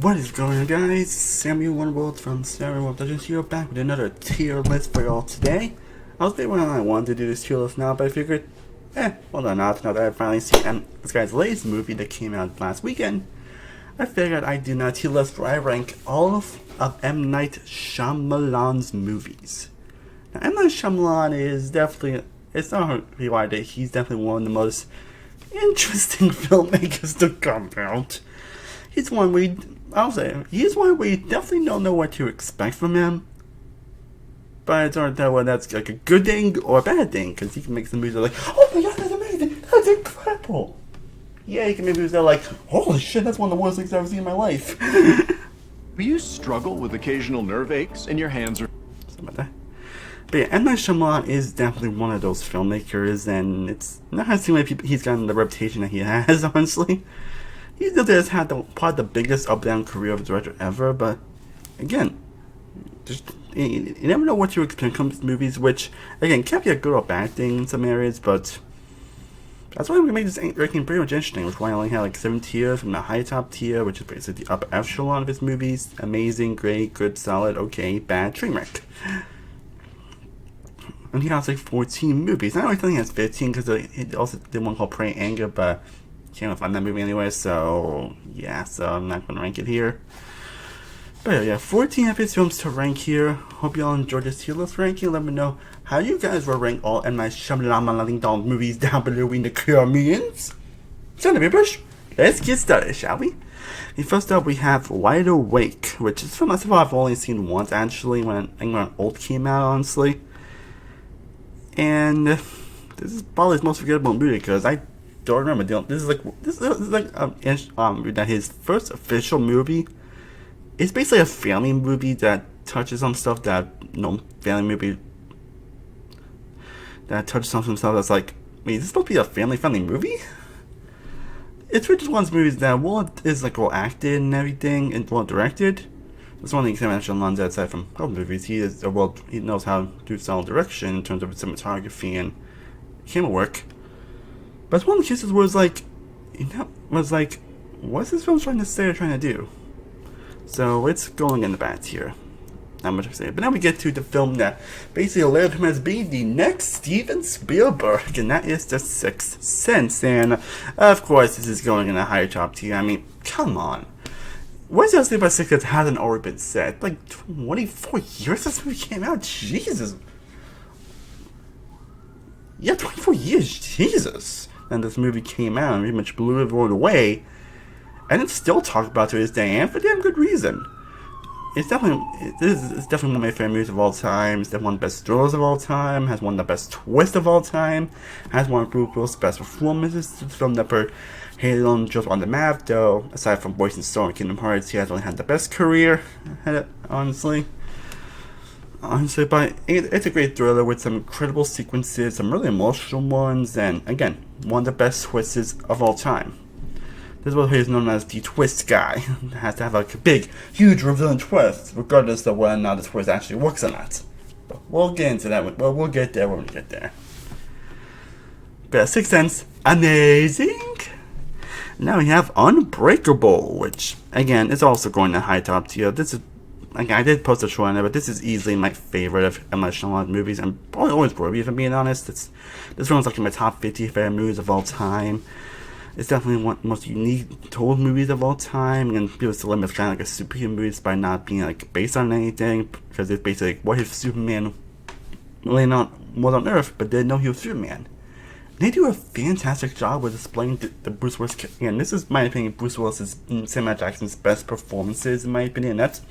What is going on, guys? Samuel Wonderworld from Samuel Legends here, back with another tier list for y'all today. I was debating when I wanted to do this tier list now, but I figured, well done not, now that I've finally seen this guy's latest movie that came out last weekend. I figured I'd do a tier list where I rank all of M. Night Shyamalan's movies. Now, M. Night Shyamalan is definitely, it's not why that he's definitely one of the most interesting filmmakers to come out. He's one where he's one where you definitely don't know what to expect from him. But it's not that that's like a good thing or a bad thing, because he can make some movies that are like, oh my god, that's amazing, that's incredible. Yeah, he can make movies that are like, holy shit, that's one of the worst things I've ever seen in my life. Do you struggle with occasional nerve aches and your hands are... Something like that. But yeah, M. Night Shyamalan is definitely one of those filmmakers, and it's not how many people he's gotten the reputation that he has, honestly. He still has had probably the biggest up-down career of a director ever, but again, just you never know what to expect when it comes to movies, which, again, can't be a good or bad thing in some areas, but that's why we made this ranking pretty much interesting, which is why I only had like 7 tiers from the high top tier, which is basically the upper echelon of his movies: amazing, great, good, solid, okay, bad, train wreck. And he has like 14 movies. I don't think he has 15 because he also did one called Prey and Anger, but can't find that movie anyway, so yeah, so I'm not going to rank it here. But yeah, 14 of his films to rank here. Hope y'all enjoyed this tier list ranking. Let me know how you guys will rank all M. Night Shyamalan movies down below in the comments. So let's get started, shall we? And first up, we have Wide Awake, which is from a film I've only seen once, actually, when Old came out, honestly. And this is probably his most forgettable movie, because I don't remember. This is like that his first official movie. It's basically a family movie that touches on stuff that family movie that touches on some stuff that's like, wait, is this supposed to be a family-friendly movie? It's just one of those movies that is like well acted and everything and well directed. That's one thing Shyamalan runs outside from other movies. He knows how to do solid direction in terms of cinematography and camera work. But it's one of the cases where it's like, what's this film trying to say or trying to do? So it's going in the bad tier. Not much to say. But now we get to the film that basically allowed him as being the next Steven Spielberg, and that is The Sixth Sense. And of course, this is going in a higher top tier. I mean, come on. What's the say about Sixth Sense hasn't already been said? Like 24 years this movie came out? Jesus. Yeah, 24 years, Jesus. And this movie came out and pretty much blew everyone away. And it's still talked about to this day, and for damn good reason. It's definitely one of my favorite movies of all time. It's definitely one of the best thrillers of all time. Has one of the best twists of all time. Has one of Bruce Willis' best performances. It's a film that put Halo just on the map, though. Aside from Boys and Storm and Kingdom Hearts, he has only had the best career, honestly. But it's a great thriller with some incredible sequences, some really emotional ones, and again, one of the best twists of all time. This is what he's known as the twist guy. Has to have like a big, huge revealing twist, regardless of whether or not the twist actually works or not. But we'll get into that. We'll get there when we get there. But Sixth Sense, amazing. Now we have Unbreakable, which again is also going to high top tier. This is, like, I did post a short on it, but this is easily my favorite of M. Night Shyamalan movies, and probably always will be, if I'm being honest. This one's like in my top 50 favorite movies of all time. It's definitely one of the most unique told movies of all time, and people still limit kind of like a superhero movie by not being like based on anything, because it's basically like, what if Superman was on Earth but didn't know he was Superman? They do a fantastic job with displaying the Bruce Willis, and this is, in my opinion, Bruce Willis and Samuel Jackson's best performances, in my opinion. That's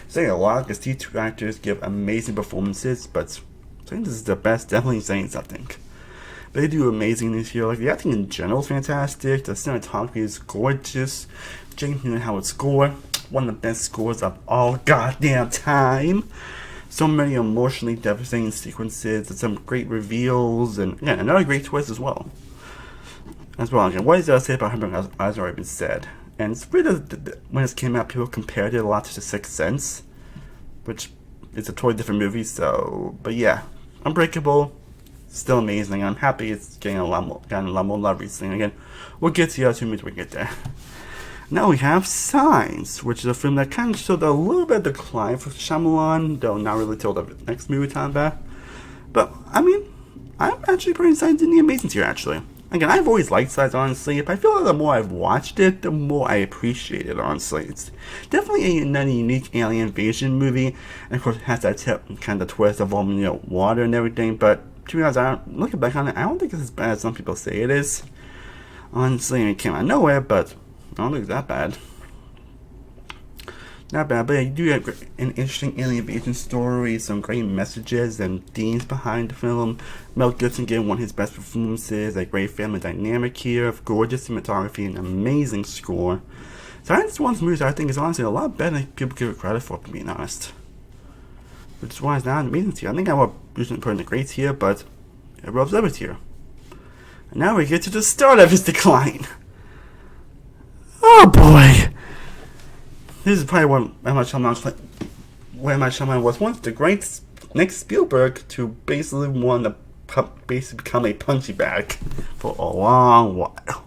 saying a lot, because these two actors give amazing performances, but saying this is the best, definitely saying something. They do amazing this year. Like, the acting in general is fantastic. The cinematography is gorgeous. James Newton Howard score, one of the best scores of all goddamn time. So many emotionally devastating sequences and some great reveals, and yeah, another great twist as well. Again, what is there to say about him has already been said. And it's weird that when this came out, people compared it a lot to The Sixth Sense, which is a totally different movie. So, but yeah, Unbreakable, still amazing. I'm happy it's getting a lot more love recently. Again, we'll get to the other two movies when we get there. Now we have Signs, which is a film that kind of showed a little bit of decline for Shyamalan, though not really till the next movie time back. But, I mean, I'm actually pretty excited in the amazing tier, actually. Again, I've always liked Signs, honestly, but I feel like the more I've watched it, the more I appreciate it, honestly. It's definitely another unique alien invasion movie, and of course it has that kind of twist involving, water and everything, but to be honest, looking back on it, I don't think it's as bad as some people say it is. Honestly, it came out of nowhere, but I don't think it's that bad. Not bad, but you do have an interesting alien invasion story, some great messages and themes behind the film. Mel Gibson gave one of his best performances, a great family dynamic here, gorgeous cinematography, and amazing score. So I just one of those movies I think is honestly a lot better than people give it credit for being honest. Which is why it's not an amazing tier. I think I would usually put in the great tier, but it rubs over tier. And now we get to the start of his decline. Oh boy! This is probably when M. Night Shyamalan was once the great Nick Spielberg to basically become a punchy bag for a long while.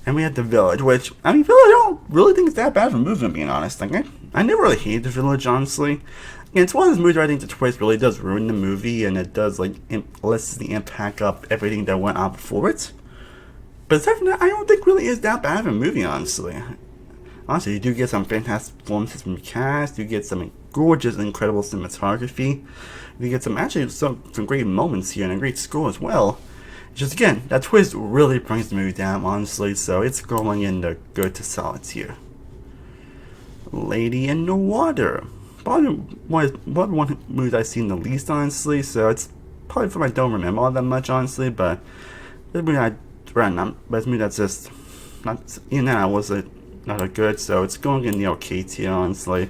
And we had The Village, which, I mean, Village, I don't really think it's that bad of a movie, being honest. Like, I never really hated The Village, honestly. And it's one of those movies where I think the twist really does ruin the movie, and it does, like, lessen the impact of everything that went on before it. But aside from that, I don't think really is that bad of a movie, honestly. Honestly, you do get some fantastic performances from the cast, you get some gorgeous, incredible cinematography, you get some great moments here, and a great score as well. Just again, that twist really brings the movie down, honestly, so it's going in the good to solid tier. Lady in the Water. Probably one of the movies I've seen the least, honestly, so it's probably from I don't remember all that much, honestly, but it's a movie that's just not, even then I wasn't not a good, so it's going in the okay tier, honestly.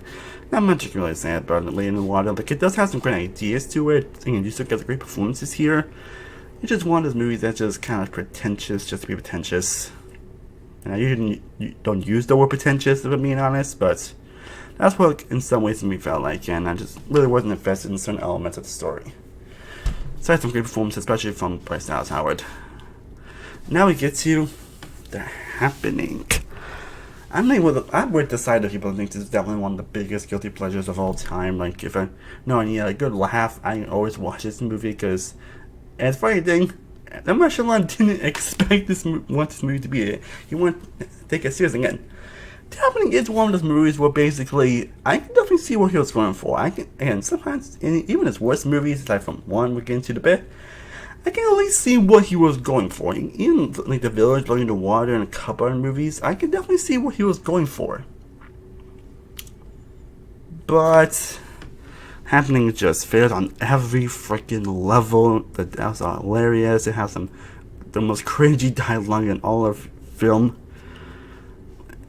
Not much you can really say about Lady in the Water. Like, it does have some great ideas to it, and you still get the great performances here. It's just one of those movies that's just kind of pretentious, just to be pretentious. And I usually don't use the word pretentious, if I'm being honest, but that's what in some ways me felt like, and I just really wasn't invested in certain elements of the story. So I had some great performances, especially from Bryce Dallas Howard. Now we get to The Happening. I would decide if people think this is definitely one of the biggest guilty pleasures of all time. Like, if I know I need a good laugh, I always watch this movie because, and the funny thing, M. Night Shyamalan didn't expect this movie to be it. He wanted to take it serious again. The Happening is one of those movies where basically I can definitely see what he was going for. And sometimes even his worst movies, aside from one we get into the bit, I can at least see what he was going for. Even like The Village, Lady in the Water, and a couple other movies, I can definitely see what he was going for. But Happening just failed on every freaking level. The deaths are hilarious. It has the most cringy dialogue in all of film.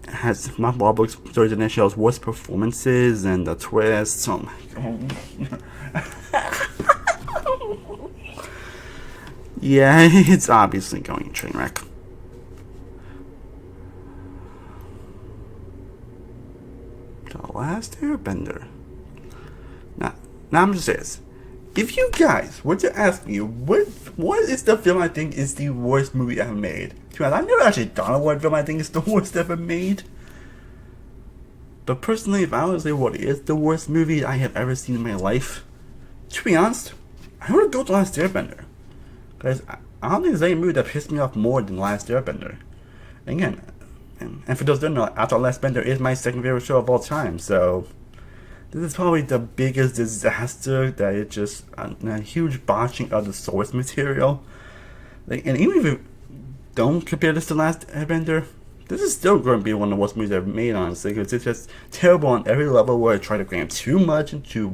It has Mark Wahlberg's George Initial's worst performances and the twists. Oh my god. Yeah, it's obviously going train wreck. The Last Airbender. Now I'm just saying this. If you guys were to ask me what is the film I think is the worst movie ever made, to be honest, I've never actually thought of what film I think is the worst ever made. But personally, if I was to say what is the worst movie I have ever seen in my life, to be honest, I would go to Last Airbender. Because I don't think there's any movie that pissed me off more than Last Airbender. Again, and for those who don't know, After Last Airbender is my second favorite show of all time, so this is probably the biggest disaster that it's just a huge botching of the source material. Like, and even if you don't compare this to Last Airbender, this is still going to be one of the worst movies I've made, honestly, because it's just terrible on every level where I try to cram too much into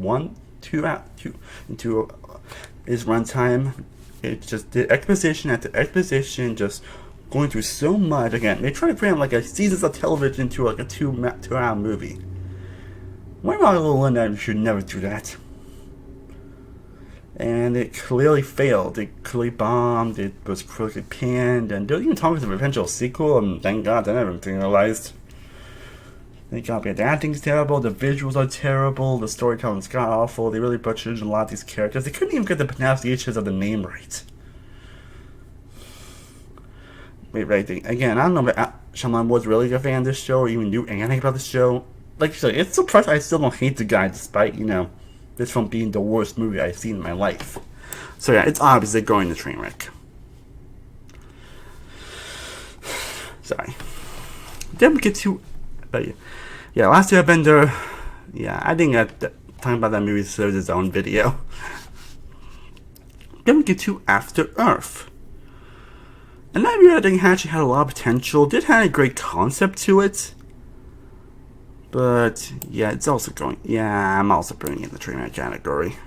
its runtime. It's just the exposition after exposition, just going through so much. Again, they try to cram like a seasons of television into like a 2-hour movie. Why not Little Linda should never do that? And it clearly failed. It clearly bombed. It was critically panned, and they're even talking of a potential sequel. And thank God that never materialized. Thank God, the acting's terrible, the visuals are terrible, the storytelling's god awful. They really butchered a lot of these characters. They couldn't even get the pronunciations of the name right. Wait, again, I don't know, but Shyamalan was really a fan of this show, or even knew anything about the show. Like I said, it's surprised I still don't hate the guy, despite, this film being the worst movie I've seen in my life. So yeah, it's obviously going to train wreck. Sorry. Then we get to, but yeah, Last Airbender. Yeah, I think that talking about that movie deserves its own video. Then we get to After Earth. And that movie I think actually had a lot of potential. Did have a great concept to it. But yeah, it's also going. Yeah, I'm also putting it in the train wreck category.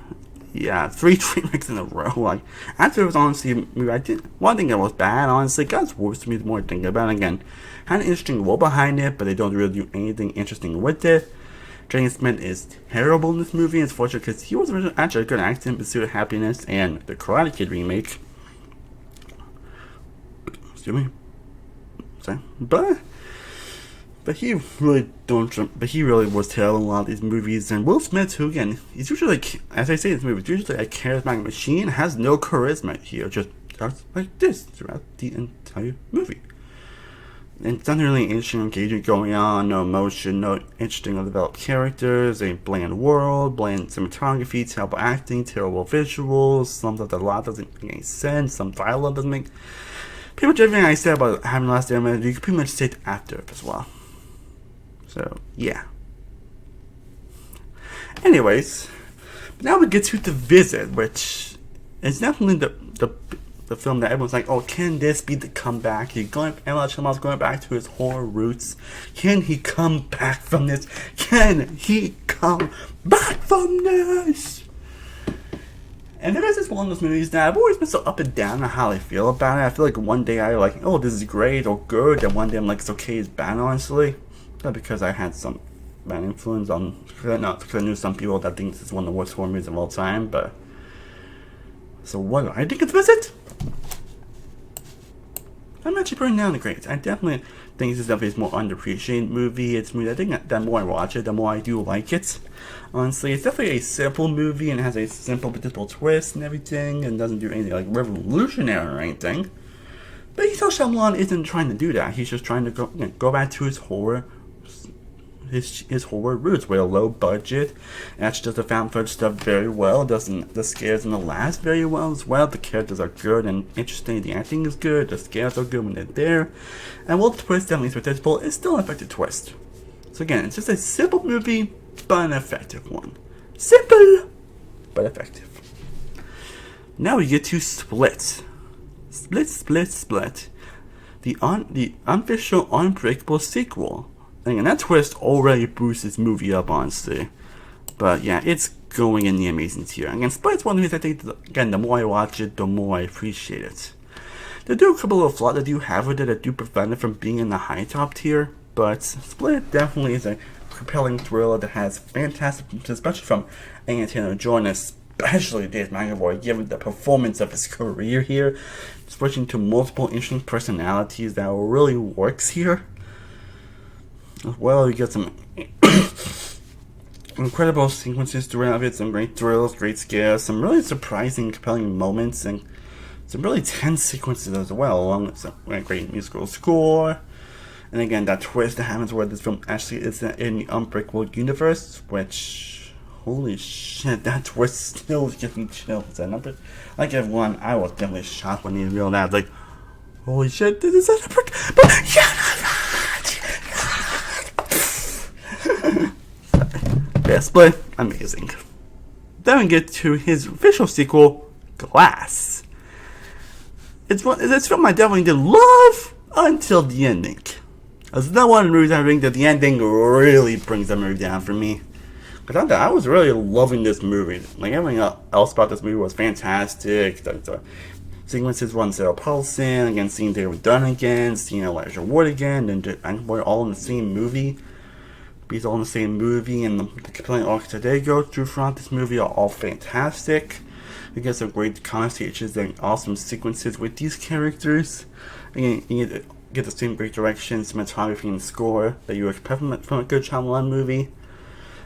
Yeah, 3 train wrecks in a row. Like, After Earth was honestly a movie I didn't. One thing that was bad, honestly, got worse to me the more I think about it. Again, had an interesting role behind it, but they don't really do anything interesting with it. Jaden Smith is terrible in this movie. It's fortunate because he was actually a good actor in Pursuit of Happiness and the Karate Kid remake. Excuse me. Sorry. But he really was terrible in a lot of these movies. And Will Smith, who again, he's usually like, as I say in this movie, he's usually a charismatic machine, has no charisma here. Just acts like this throughout the entire movie. And it's nothing really interesting or engaging going on, no emotion, no interesting or developed characters, a bland world, bland cinematography, terrible acting, terrible visuals, some of the lot doesn't make any sense, some dialogue doesn't make. Pretty much everything I said about having Last Airbender, you can pretty much say it after it as well. So, yeah. Anyways, now we get to The Visit, which is definitely the film that everyone's like, oh, can this be the comeback? Shyamalan's going back to his horror roots. Can he come back from this? Can he come back from this? And there is one of those movies that I've always been so up and down on how I feel about it. I feel like one day I like, oh, this is great or good, and one day I'm like, it's okay, it's bad, honestly. Not because I had some bad influence on, not because I knew some people that think this is one of the worst horror movies of all time, but. So what do I think of The Visit? I'm actually putting down the grades. I definitely think this is definitely a more underappreciated movie. It's a movie I think that the more I watch it, the more I do like it. Honestly, it's definitely a simple movie and has a simple predictable twist and everything, and doesn't do anything like revolutionary or anything. But you tell Shyamalan isn't trying to do that. He's just trying to go back to his horror. His horror roots with a low budget. It actually does the found footage stuff very well. The scares in the last very well as well. The characters are good and interesting. The acting is good. The scares are good when they're there. And while the twist definitely is predictable, it's still an effective twist. So again, it's just a simple movie, but an effective one. Simple, but effective. Now we get to Split. Split. The unofficial Unbreakable sequel. And that twist already boosts this movie up, honestly. But yeah, it's going in the amazing tier. Again, Split's one of these I think, again, the more I watch it, the more I appreciate it. There do a couple of flaws that do have with it that do prevent it from being in the high top tier. But Split definitely is a compelling thriller that has fantastic, especially from Anthony Jordan, especially Dave McAvoy, given the performance of his career here. Switching to multiple interesting personalities that really works here. Well, you get some incredible sequences throughout it, some great thrills, great scares, some really surprising, compelling moments, and some really tense sequences as well, along with some great musical score. And again, that twist that happens where this film actually is in the Unbreakable universe, which, holy shit, that twist still gives me chills. And like everyone, I was definitely shocked when they realized that, like, holy shit, this is Unbreakable. Yeah, Split, amazing. Then we get to his official sequel, Glass. It's film I definitely did love until the ending. That's not one of the movies I think that the ending really brings the movie down for me. Because I was really loving this movie. Like, everything else about this movie was fantastic. The sequences run Sarah Paulson, again, seeing David Dunn again, seeing Elijah Wood again, and we're all in the same movie. These all in the same movie, and the compelling arcs that they go through throughout this movie are all fantastic. We get some great conversations and awesome sequences with these characters. And you get the same great direction, cinematography, and score that you expect from a good Shyamalan movie.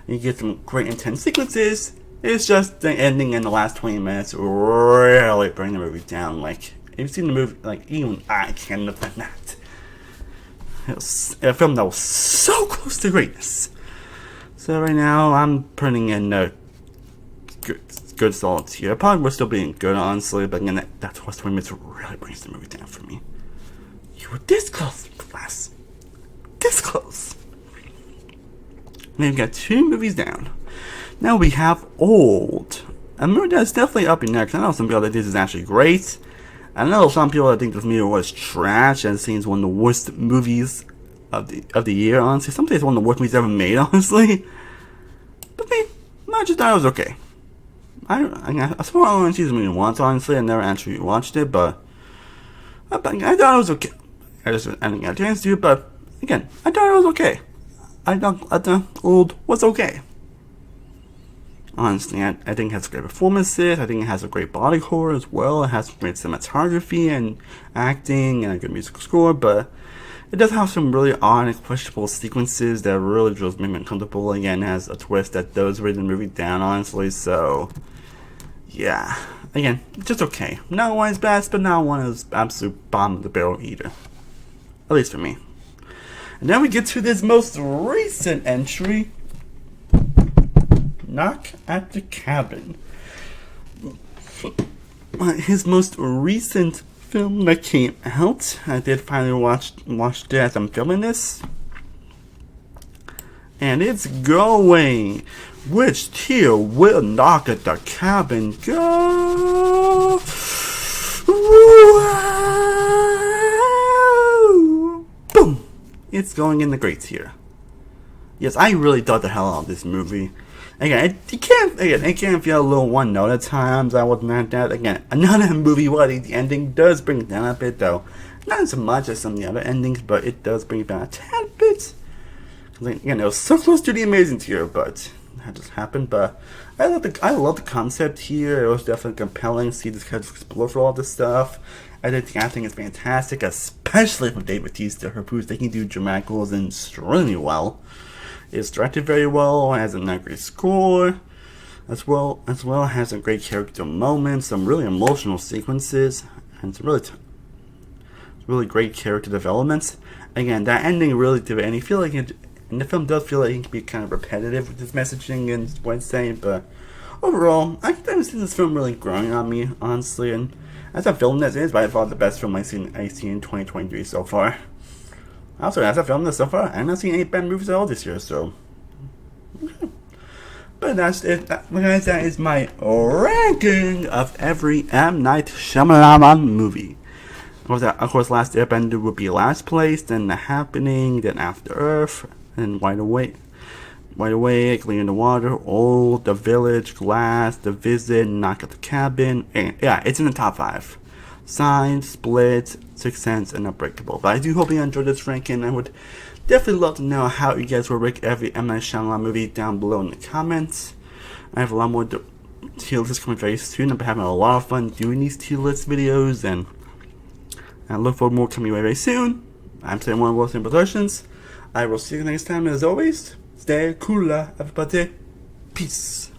And you get some great intense sequences. It's just the ending in the last 20 minutes really bring the movie down. Like, if you've seen the movie, like, even I can defend that. It was a film that was so close to greatness. So right now, I'm putting in a good solid tier. Probably we're still being good, honestly, but again, that 20 minutes really brings the movie down for me. You were this close, class. This close. And then we got 2 movies down. Now we have Old. A movie that's definitely up in there, because I know some people that this is actually great. I know some people that think this movie was trash and seems one of the worst movies of the year, honestly. Some say it's one of the worst movies ever made, honestly. But me, I just thought it was okay. I saw it on season movie once, honestly. I never actually watched it, but I thought it was okay. I didn't get a chance to, but again, I thought it was okay. I thought Old was okay. Honestly, I think it has great performances. I think it has a great body horror as well. It has great cinematography and acting and a good musical score, but it does have some really odd and questionable sequences that really just make me uncomfortable. Again, it has a twist that does bring the movie down, honestly, so yeah. Again, just okay. Not one is best, but not one is absolute bottom of the barrel either. At least for me. And then we get to this most recent entry, Knock at the Cabin. His most recent film that came out. I did finally watch it as I'm filming this. And it's going. Which tier will Knock at the Cabin go? Boom! It's going in the great tier. Yes, I really thought the hell out of this movie. Again, it can feel a little one note at times. I wasn't at that. Again, another movie where the ending does bring it down a bit, though. Not as much as some of the other endings, but it does bring it down a tad bit. Again, it was so close to the amazing tier, but that just happened. But I love the concept here. It was definitely compelling to see this character explore for all this stuff. I think the acting is fantastic, especially from David Bautista, who's they can do dramatic roles extremely well. It's directed very well, has a great score, as well has a great character moments, some really emotional sequences, and some really great character developments. Again, that ending really did it, and you feel like and the film does feel like it can be kind of repetitive with its messaging and what it's saying, but overall, I haven't seen this film really growing on me, honestly, and as a film this is by far the best film I've seen in 2023 so far. Also, as I filmed this so far, I've not seen any bad movies at all this year, so. But that's it. Guys, that is my ranking of every M. Night Shyamalan movie. Of course, Last Airbender would be last place, then The Happening, then After Earth, and Wide Awake, Clean in the Water, Old, The Village, Glass, The Visit, Knock at the Cabin, and yeah, it's in the top 5. Sign, Split, Sixth Sense, and Unbreakable. But I do hope you enjoyed this ranking. I would definitely love to know how you guys will rank every M. Night Shyamalan movie down below in the comments. I have a lot more tier lists coming very soon. I'm having a lot of fun doing these tier list videos, and I look forward to more coming very soon. I'm saying one of Wilson Productions. I will see you next time, as always. Stay cool, everybody. Peace.